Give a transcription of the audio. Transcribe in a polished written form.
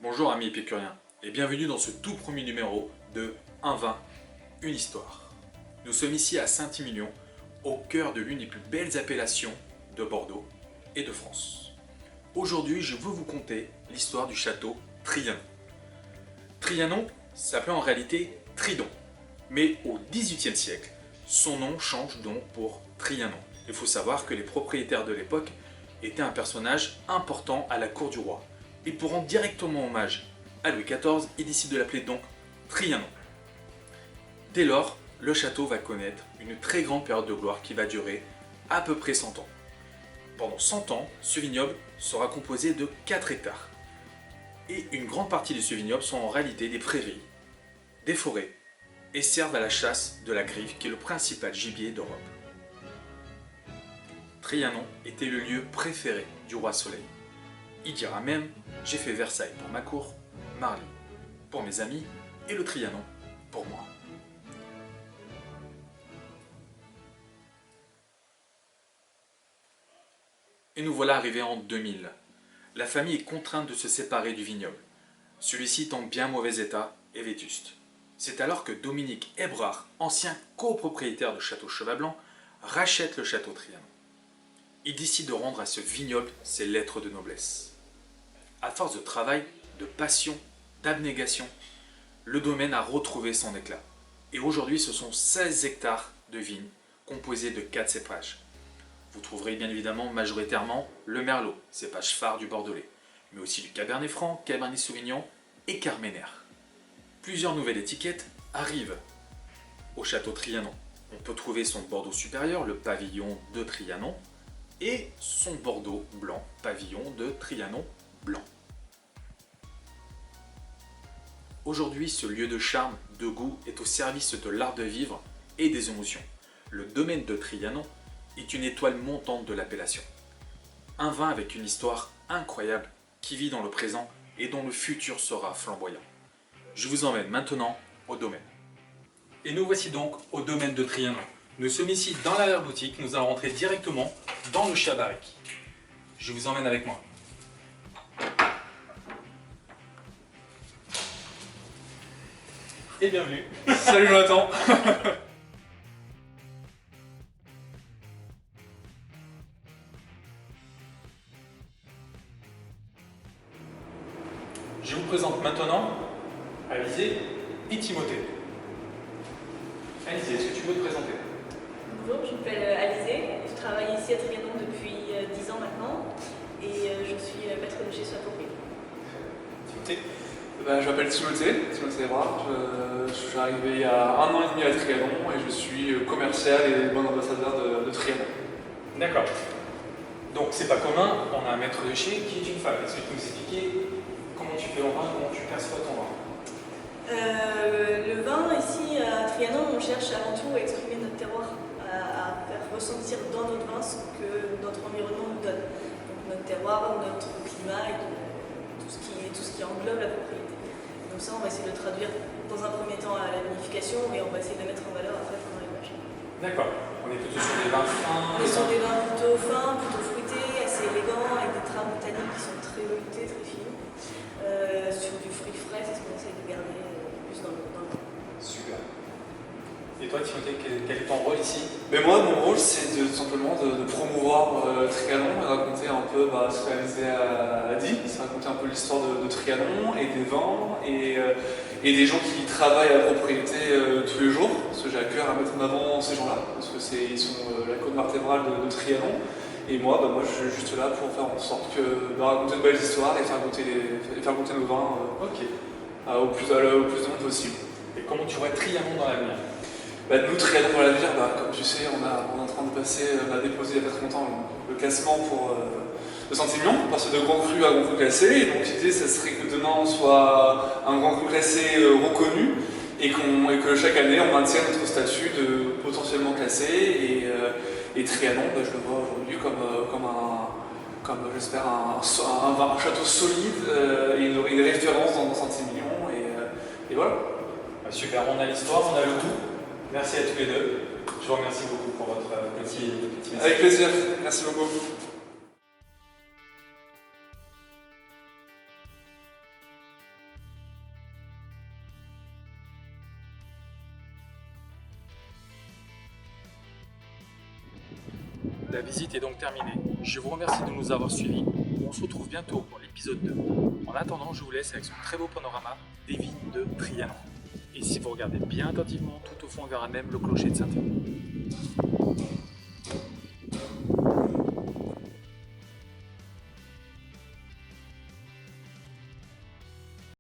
Bonjour amis épicuriens et bienvenue dans ce tout premier numéro de Un vin, une histoire. Nous sommes ici à Saint-Émilion, au cœur de l'une des plus belles appellations de Bordeaux et de France. Aujourd'hui, je veux vous conter l'histoire du château Trianon. Trianon s'appelait en réalité Tridon, mais au XVIIIe siècle, son nom change donc pour Trianon. Il faut savoir que les propriétaires de l'époque étaient un personnage important à la cour du roi. Et pour rendre directement hommage à Louis XIV, il décide de l'appeler donc Trianon. Dès lors, le château va connaître une très grande période de gloire qui va durer à peu près 100 ans. Pendant 100 ans, ce vignoble sera composé de 4 hectares. Et une grande partie de ce vignoble sont en réalité des prairies, des forêts, et servent à la chasse de la grive qui est le principal gibier d'Europe. Trianon était le lieu préféré du roi Soleil. Il dira même « J'ai fait Versailles pour ma cour, Marly pour mes amis et le Trianon pour moi ». Et nous voilà arrivés en 2000. La famille est contrainte de se séparer du vignoble. Celui-ci est en bien mauvais état et vétuste. C'est alors que Dominique Hébrard, ancien copropriétaire de Château Cheval Blanc, rachète le château Trianon. Il décide de rendre à ce vignoble ses lettres de noblesse. À force de travail, de passion, d'abnégation, le domaine a retrouvé son éclat. Et aujourd'hui, ce sont 16 hectares de vignes composées de 4 cépages. Vous trouverez bien évidemment majoritairement le Merlot, cépage phare du Bordelais, mais aussi du Cabernet Franc, Cabernet Sauvignon et Carmenère. Plusieurs nouvelles étiquettes arrivent au château Trianon. On peut trouver son Bordeaux supérieur, le pavillon de Trianon, et son Bordeaux blanc, pavillon de Trianon blanc. Aujourd'hui, ce lieu de charme, de goût, est au service de l'art de vivre et des émotions. Le domaine de Trianon est une étoile montante de l'appellation. Un vin avec une histoire incroyable qui vit dans le présent et dont le futur sera flamboyant. Je vous emmène maintenant au domaine. Et nous voici donc au domaine de Trianon. Nous sommes ici dans l'arrière-boutique, nous allons rentrer directement dans le Chabarec. Je vous emmène avec moi. Et bienvenue. Salut Jonathan. Je vous présente maintenant Alizé et Timothée. Alizé, est-ce que tu veux te présenter? Bonjour, je m'appelle Alizé, je travaille ici à Trianon depuis 10 ans maintenant et je suis maître de chez Soitopé. Timothée? Je m'appelle Timothée Hébrard. Je suis arrivé il y a 1 an et demi à Trianon et je suis commercial et bon ambassadeur de Trianon. D'accord. Donc c'est pas commun, on a un maître de chez qui est une femme. Est-ce que tu peux nous expliquer comment tu fais ton vin, comment tu perçois ton vin? Le vin ici à Trianon, on cherche avant tout à exprimer notre terroir, à faire ressentir dans notre vin ce que notre environnement nous donne. Donc notre terroir, notre climat et tout ce qui englobe la propriété. Donc ça, on va essayer de le traduire dans un premier temps à la vinification et on va essayer de le mettre en valeur après pendant l'élevage. D'accord. On est plutôt sur des vins fins. Ce sont des vins plutôt fins, plutôt fruités, assez élégants, avec des trames botaniques qui sont très veloutés, très fines. Sur du fruit frais, c'est ce qu'on essaie de garder plus dans le vin. Super. Et toi, Timothée, quel est ton rôle ici? Mais moi, mon rôle, c'est tout simplement de promouvoir Trianon et raconter un peu ce qu'Alizé a dit, c'est raconter un peu l'histoire de Trianon et des vins et des gens qui travaillent à la propriété tous les jours, parce que j'ai à cœur à mettre en avant ces gens-là, parce qu'ils sont la colonne vertébrale de Trianon. Et moi, je suis juste là pour faire en sorte de raconter de belles histoires et faire goûter nos vins au plus de monde possible. Et comment tu vois Trianon dans l'avenir? Nous, Trianon dans l'avenir, comme tu sais, on est en train de passer, on a déposé il y a pas très longtemps le classement pour le Saint-Émilion, on passe de grand cru à grand cru classé. Et donc l'idée, ça serait que demain on soit un grand cru classé reconnu et que chaque année on maintienne notre statut de potentiellement classé. Et Trianon, je le vois aujourd'hui comme j'espère, un château solide et une référence dans Saint-Émilion. Et voilà. Super, on a l'histoire, on a le goût. Merci à tous les deux. Je vous remercie beaucoup pour votre petit message. Avec plaisir, merci beaucoup. La visite est donc terminée. Je vous remercie de nous avoir suivis. On se retrouve bientôt pour l'épisode 2. En attendant, je vous laisse avec son très beau panorama des vignes de Trianon. Et si vous regardez bien attentivement, tout au fond, on verra même le clocher de Saint-Étienne.